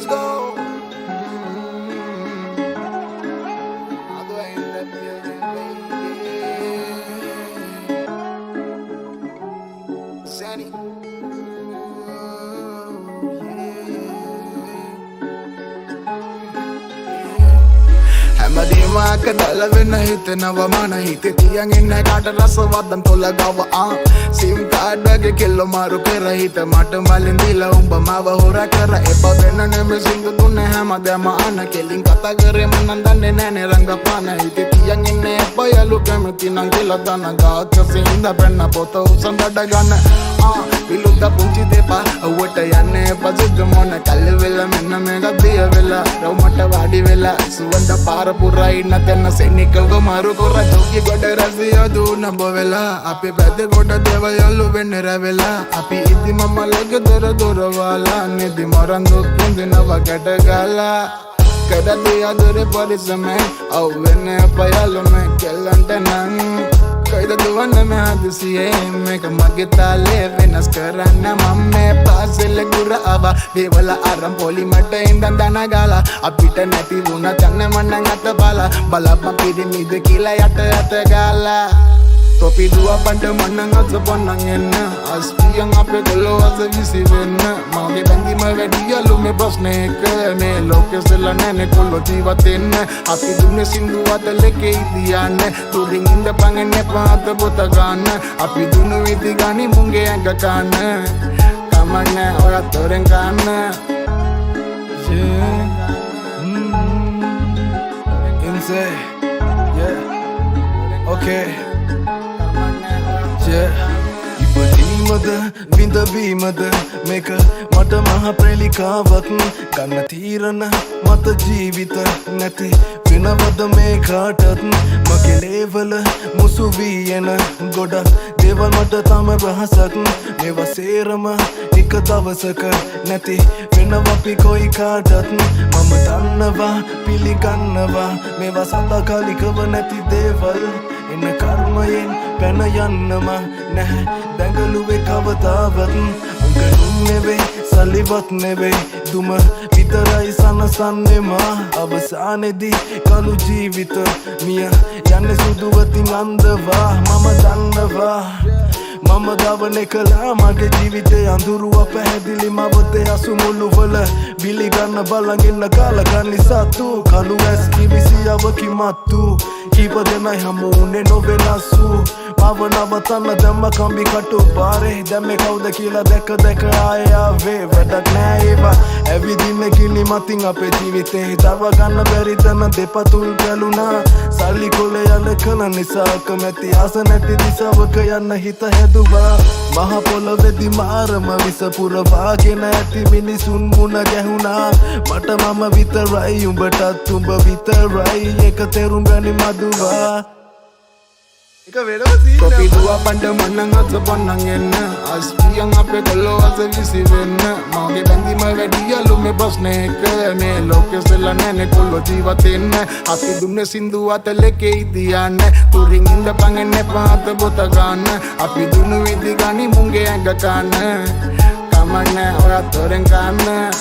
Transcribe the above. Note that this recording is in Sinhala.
let's go. Sandy. හැමදේම කඩලා වෙන හිතනව මන හිතේ තියන් ඉන්න කාට රසවත්දන් තොලගව සිම් කාඩ් වගේ කෙල්ල මාරු කර හිත මට මලින් දීලා උඹ මාව හොරා කර එප වෙන නෙමෙ සිංදු දුන්නේ හැමදේම අන කෙලින් කතා කරේ මන් දන්නේ නැනේ රංගපාන හිතේ තියන් ඉන්න එපයලු කැමති නම් කියලා දන ගාක සින්ද බැන්න පොත උසන් දඩ ගන්න පිලුද්ද පුංචි දෙපා ඔවට යන්නේ පසුග මොන කල්ල වෙලා මෙන්න මේක දිය වෙලා රවුමට වාඩි වෙලා සුවඳ පාර පුරා ඉන්න තැන සෙනිකව මාරු කර ජෝකි ගොඩ රසිය දුන බොවෙලා අපි පැත්තේ ගොඩ දේවයලු වෙන්න රැවෙලා අපි ඉදි මම ලග දොර දොරවාලා නිදි මරන් දුක් විඳිනවා ගැට ගාලා කඩදී අදරේ පරිසමෙන් අව් වෙන්නේ අපයලු මේ කෙල්ලන්ට නම් කයිද දුවන්න මේ හදිසියේ මේක මගේ තාලේ වෙනස් කරන්න මම පාසල ගුර ආවා දේවල අරන් පොලිමට ඉඳන් දන ගාලා අපිට නැති වුණා තන්න මන්නන් අත බලා බලපන් පිරිමිද කියලා යට ගාලා Topi dua pada manang aja panang enak Aspi yang ape kalau aja visi vena Mauke bandi mawe dia lu me bos neke Ne loke sela nene kolo tiba tene Api dunia sindu ata leke itiane Turing inda pangene pa ata bota gana Api dunu iti gani munge angka kana Kamane ora toreng kana Insane Yeah Okay ඉපදීමද විඳවීමද මේක මට මහ ප්‍රේලිකාවක් ගන්න තීරණ මත ජීවිත නැති වෙනවද මේ කාටත් මගේ ලේවල මුසු වී එන ගොඩක් දේවල් මට තම රහසක් මේවා සේරම එක දවසක නැති වෙනවා අපි කොයි කාටත් මම දන්නවා පිළිගන්නවා මේවා සදාකාලිකව නැති දේවල් එන කර්මයෙන් පැන යන්නම නැහැ දැඟලුවේ කවදාවත් අංගනුම් නෙවෙයි සල්ලිවත් නෙවෙයි දුම විතරයි සනසන්නේම අවසානයේදී කළු ජීවිත මිය යන්නේ සුදුවතින් අන්දවා මම දන්නවා මම දවනේ කළා මගේ ජීවිතේ අඳුරුව පැහැදිලි මවතේ අසුමුළුවල බිලි ගන්න බලන් ඉන්න කාලකන්ලි සතු කළු ඇස් කිවිසියව කිමත්තු කීප දෙනයි හමුුනේ නොවෙනස්සු මව නවතන්න දැම්ම කම්බි කටු පාරේ දැම්මේ කවුද කියලා දැක දැක ආයේ ආවේ වැඩක් නෑ ඒවා ඇවිදින්න කිලි මතින් අපේ ජීවිතේ දව ගන්න බැරි තැන දෙපතුල් ගැලුණා සල්ලි කොලේ යන කන නිසා කැමැති ආස නැති දිසාවක යන්න හිත හැදුවා මහ පොළොවේදි මාරම විස පුරවාගෙන ඇති මිනිසුන් මුණ ගැහුණා මට මම විතරයි උඹටත් උඹ විතරයි එක තේරුම් ගනි මදුවා Kopi dua pada manang aja panang enak Aspi yang ape kalau aja visi vena Mauke bandi mawe dia lu me bos neke Ne loke sela nene kolo jiwa tene Api dunia sindu ata leke itiane Turing inda pangene pa ata bota gana Api dunu iti gani munge angka kana Kamane ora toreng kana